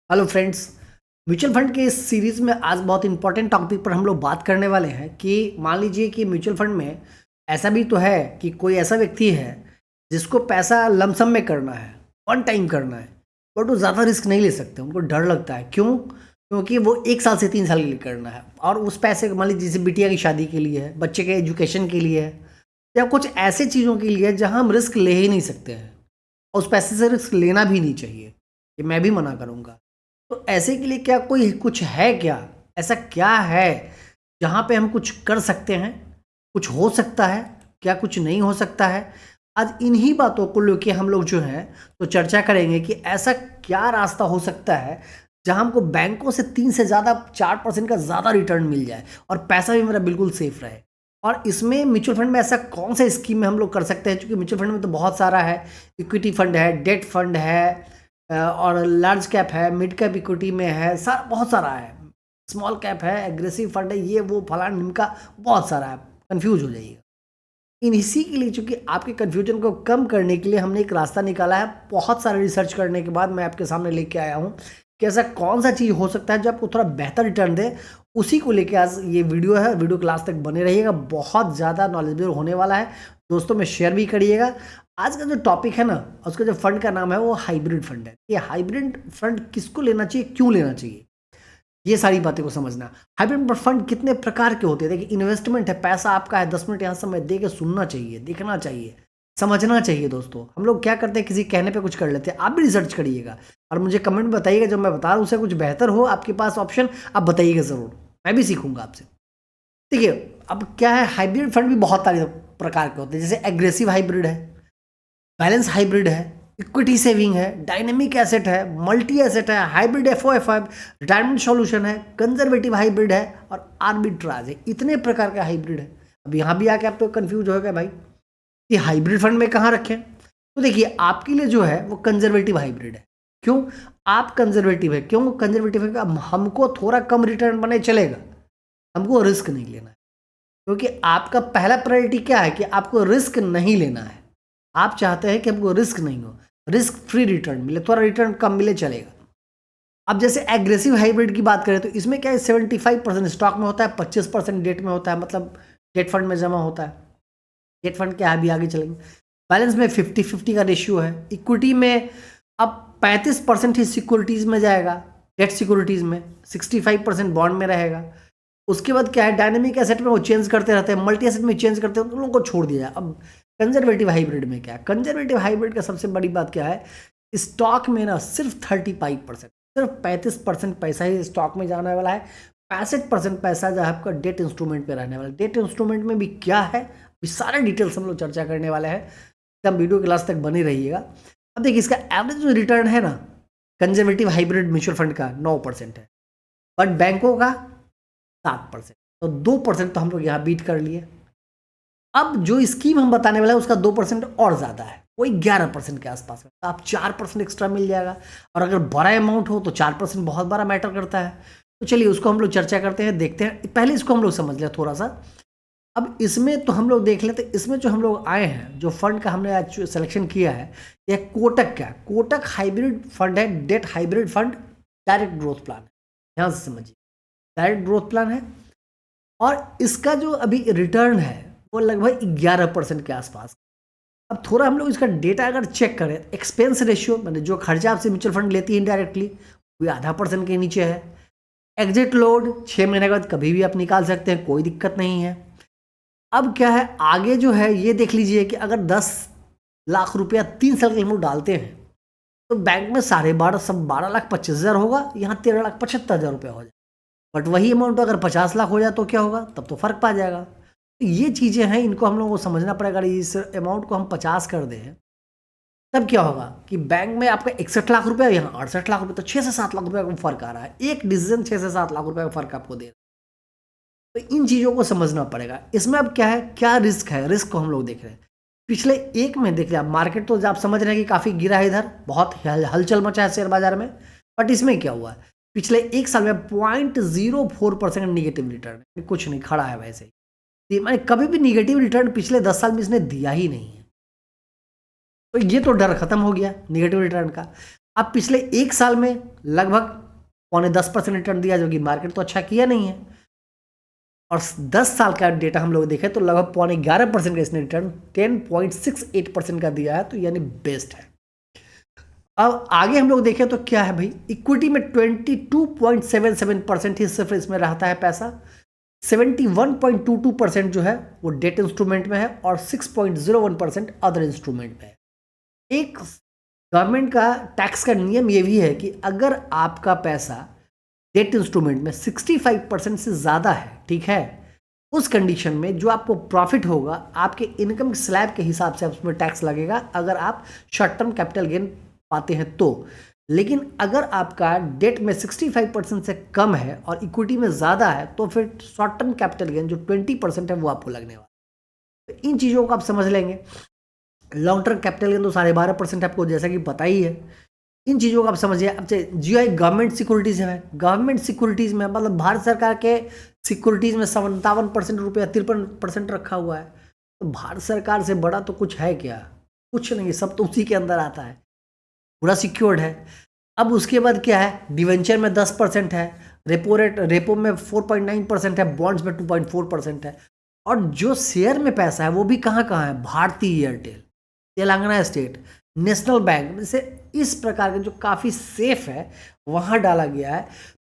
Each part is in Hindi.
Hello friends. म्यूचुअल फंड के इस सीरीज़ में आज बहुत इंपॉर्टेंट टॉपिक पर हम लोग बात करने वाले हैं कि मान लीजिए कि म्यूचुअल फंड में ऐसा भी तो है कि कोई ऐसा व्यक्ति है जिसको पैसा लमसम में करना है, वन टाइम करना है, बट वो ज़्यादा रिस्क नहीं ले सकते, उनको डर लगता है। क्यों? क्योंकि वो 1 साल से 3 साल के लिए करना है और उस पैसे मान लीजिए जैसे बिटिया की शादी के लिए है, बच्चे के एजुकेशन के लिए है, या कुछ ऐसे चीज़ों के लिए जहाँ हम रिस्क ले ही नहीं सकते हैं और उस पैसे से रिस्क लेना भी नहीं चाहिए, ये मैं भी मना करूँगा। तो ऐसे के लिए क्या कोई कुछ है क्या? ऐसा क्या है जहाँ पे हम कुछ कर सकते हैं? कुछ हो सकता है? क्या कुछ नहीं हो सकता है? आज इन्हीं बातों को लेके हम लोग जो हैं तो चर्चा करेंगे कि ऐसा क्या रास्ता हो सकता है जहाँ हमको बैंकों से 3 से ज़्यादा 4% का ज़्यादा रिटर्न मिल जाए और पैसा भी मेरा बिल्कुल सेफ रहे। और इसमें म्यूचुअल फंड में ऐसा कौन सा स्कीम में हम लोग कर सकते हैं? क्योंकि म्यूचुअल फंड में तो बहुत सारा है, इक्विटी फंड है, डेट फंड है, और लार्ज कैप है, मिड कैप इक्विटी में है, बहुत सारा है, स्मॉल कैप है, एग्रेसिव फंड है, ये वो फलाना ढिमका बहुत सारा है, कंफ्यूज हो जाइएगा। इन इसी के लिए चूंकि आपके कन्फ्यूजन को कम करने के लिए हमने एक रास्ता निकाला है। बहुत सारे रिसर्च करने के बाद मैं आपके सामने लेके आया हूँ कि ऐसा कौन सा चीज़ हो सकता है जो आपको थोड़ा बेहतर रिटर्न दे। उसी को लेके आज ये वीडियो है, वीडियो क्लास तक बने रहिएगा, बहुत ज़्यादा नॉलेजेबल होने वाला है। दोस्तों में शेयर भी करिएगा। आज का जो टॉपिक है ना, उसका जो फंड का नाम है वो हाइब्रिड फंड है। ये हाइब्रिड फंड किसको लेना चाहिए, क्यों लेना चाहिए, ये सारी बातें को समझना। हाइब्रिड फंड कितने प्रकार के होते हैं? देखिए, इन्वेस्टमेंट है, पैसा आपका है, 10 मिनट यहाँ समय दे के सुनना चाहिए, देखना चाहिए, समझना चाहिए। दोस्तों हम लोग क्या करते हैं, किसी कहने पे कुछ कर लेते हैं। आप भी रिसर्च करिएगा और मुझे कमेंट में बताइएगा, जो मैं बता रहा हूँ उससे कुछ बेहतर हो आपके पास ऑप्शन, आप बताइएगा ज़रूर, मैं भी सीखूंगा आपसे। देखिए, अब क्या है, हाइब्रिड फंड भी बहुत सारे प्रकार के होते हैं। जैसे एग्रेसिव हाइब्रिड है, बैलेंस हाइब्रिड है, इक्विटी सेविंग है, डायनेमिक एसेट है, मल्टी एसेट है, हाइब्रिड एफओएफ है, रिटायरमेंट सॉल्यूशन है, कंजर्वेटिव हाइब्रिड है और आर्बिट्राज है। इतने प्रकार का हाइब्रिड है। अब यहाँ भी आके आप तो कंफ्यूज हो गए भाई कि हाइब्रिड फंड में कहाँ रखें। तो देखिए, आपके लिए जो है वो कंजर्वेटिव हाइब्रिड है। क्यों? आप कंजर्वेटिव है, क्यों कंजर्वेटिव है? हमको थोड़ा कम रिटर्न बने चलेगा, हमको रिस्क नहीं लेना है। क्योंकि आपका पहला प्रायोरिटी क्या है कि आपको रिस्क नहीं लेना है। आप चाहते हैं कि हमको रिस्क नहीं हो, रिस्क फ्री रिटर्न मिले, थोड़ा रिटर्न कम मिले चलेगा। अब जैसे एग्रेसिव हाइब्रिड की बात करें तो इसमें क्या है, 75% स्टॉक में होता है, 25% डेट में होता है, मतलब डेट फंड में जमा होता है। डेट फंड क्या है, अभी आगे चलेंगे। बैलेंस में 50-50 का रेशियो है। इक्विटी में अब 35% ही सिक्योरिटीज़ में जाएगा, डेट सिक्योरिटीज़ में 65% बॉन्ड में रहेगा। उसके बाद क्या है, डायनेमिक एसेट में वो चेंज करते रहते हैं, मल्टी एसेट में चेंज करते हैं, उन लोगों को छोड़ दिया जाए। अब कंजर्वेटिव हाइब्रिड में क्या है, कंजर्वेटिव हाइब्रिड का सबसे बड़ी बात क्या है, स्टॉक में ना सिर्फ 35%, सिर्फ 35% पैसा ही स्टॉक में जाने वाला है। 65% पैसा जो है आपका डेट इंस्ट्रूमेंट पे रहने वाला है। डेट इंस्ट्रूमेंट में भी क्या है, अभी सारे डिटेल्स हम लोग चर्चा करने वाले हैं, एकदम वीडियो क्लास तक बने रहिएगा। अब देखिए, इसका एवरेज जो रिटर्न है ना कंजर्वेटिव हाइब्रिड म्यूचुअल फंड का 9% है, बट बैंकों का 7%, तो 2% तो हम लोग यहाँ बीट कर लिए। अब जो स्कीम हम बताने वाले हैं उसका 2% और ज़्यादा है, वही 11% के आसपास है, तो आप 4% एक्स्ट्रा मिल जाएगा। और अगर बड़ा अमाउंट हो तो 4% बहुत बड़ा मैटर करता है। तो चलिए उसको हम लोग चर्चा करते हैं, देखते हैं। पहले इसको हम लोग समझ लें थोड़ा सा। अब इसमें तो हम लोग देख लेते, इसमें जो हम लोग आए हैं, जो फंड का हमने आज सिलेक्शन किया है, यह कोटक का कोटक हाइब्रिड फंड है, debt hybrid fund, direct growth plan है। ध्यान से समझिए, डायरेक्ट ग्रोथ प्लान है और इसका जो अभी रिटर्न है वो लगभग 11% के आसपास। अब थोड़ा हम लोग इसका डेटा अगर चेक करें, एक्सपेंस रेशियो मैंने जो खर्चा आपसे म्यूचुअल फंड लेती है इनडायरेक्टली, वो 0.5% के नीचे है। एग्जिट लोड 6 महीने के बाद कभी भी आप निकाल सकते हैं, कोई दिक्कत नहीं है। अब क्या है, आगे जो है ये देख लीजिए कि अगर 10 लाख रुपया 3 साल के लिए हम लोग डालते हैं तो बैंक में 12.25 होगा, यहाँ 13,75,000 रुपया हो जाए। बट वही अमाउंट अगर 50 लाख हो जाए तो क्या होगा, तब तो फर्क पा जाएगा। तो ये चीज़ें हैं, इनको हम लोगों को समझना पड़ेगा। अगर इस अमाउंट को हम 50 कर दें तब क्या होगा कि बैंक में आपका 61 लाख रुपया, यहाँ 68 लाख रुपये, तो 6 से 7 लाख रुपये का फर्क आ रहा है। एक डिसीजन 6 से 7 लाख रुपये का फर्क आपको दे रहा है। तो इन चीज़ों को समझना पड़ेगा। इसमें अब क्या है, क्या रिस्क है, रिस्क को हम लोग देख रहे हैं। पिछले एक में देख लिया मार्केट, तो आप समझ रहे हैं कि काफ़ी गिरा है, इधर बहुत हलचल मचा है शेयर बाजार में। बट इसमें क्या हुआ है, पिछले एक साल में 0.04% निगेटिव रिटर्न, कुछ नहीं, खड़ा है वैसे ही। मैंने कभी भी निगेटिव रिटर्न पिछले 10 साल में इसने दिया ही नहीं है। तो ये तो डर खत्म हो गया निगेटिव रिटर्न का। अब पिछले एक साल में लगभग 9.5% रिटर्न दिया, जो कि मार्केट तो अच्छा किया नहीं है। और 10 साल का डेटा हम लोग देखें तो लगभग 11.5% का इसने रिटर्न 10.68% का दिया है, तो यानी बेस्ट है। अब आगे हम लोग देखें तो क्या है भाई, इक्विटी में 22.77% ही सिर्फ इसमें रहता है पैसा, 71.22% जो है वो डेट इंस्ट्रूमेंट में है और 6.01% अदर इंस्ट्रूमेंट में है। एक गवर्नमेंट का टैक्स का नियम ये भी है कि अगर आपका पैसा डेट इंस्ट्रूमेंट में 65% से ज़्यादा है, ठीक है, उस कंडीशन में जो आपको प्रॉफिट होगा आपके इनकम स्लैब के हिसाब से उसमें टैक्स लगेगा, अगर आप शॉर्ट टर्म कैपिटल गेन पाते हैं तो। लेकिन अगर आपका डेट में 65% से कम है और इक्विटी में ज़्यादा है तो फिर शॉर्ट टर्म कैपिटल गेन जो 20% है वो आपको लगने वाला है। तो इन चीज़ों को आप समझ लेंगे। लॉन्ग टर्म कैपिटल गेन तो 12.5% आपको जैसा कि पता ही है। इन चीज़ों को आप समझिए। अब जीआई गवर्नमेंट सिक्योरिटीज़ है, गवर्नमेंट सिक्योरिटीज़ में मतलब भारत सरकार के सिक्योरिटीज़ में 57% रुपया 53% रखा हुआ है। तो भारत सरकार से बड़ा तो कुछ है क्या? कुछ नहीं, सब तो उसी के अंदर आता है, पूरा सिक्योर्ड है। अब उसके बाद क्या है, डिवेंचर में 10% है, रेपो में 4.9% है, बॉन्ड्स में 2.4% है। और जो शेयर में पैसा है वो भी कहाँ कहाँ है, भारतीय Airtel, Telangana state, national bank से, इस प्रकार के जो काफ़ी सेफ है वहाँ डाला गया है।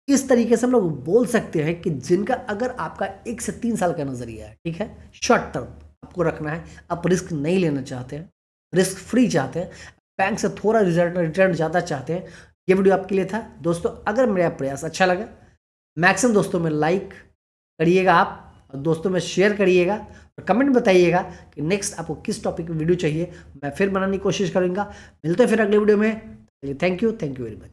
इस तरीके से हम लोग बोल सकते हैं कि जिनका अगर आपका 1 से 3 साल का नज़रिया है, ठीक है, शॉर्ट टर्म आपको रखना है, आप रिस्क नहीं लेना चाहते हैं, रिस्क फ्री चाहते हैं, बैंक से थोड़ा रिटर्न ज़्यादा चाहते हैं, ये वीडियो आपके लिए था दोस्तों। अगर मेरा प्रयास अच्छा लगा, मैक्सिमम दोस्तों में लाइक करिएगा आप, और दोस्तों में शेयर करिएगा, और कमेंट बताइएगा कि नेक्स्ट आपको किस टॉपिक में वीडियो चाहिए, मैं फिर बनाने की कोशिश करूँगा। मिलते हैं फिर अगले वीडियो में। Thank you very much.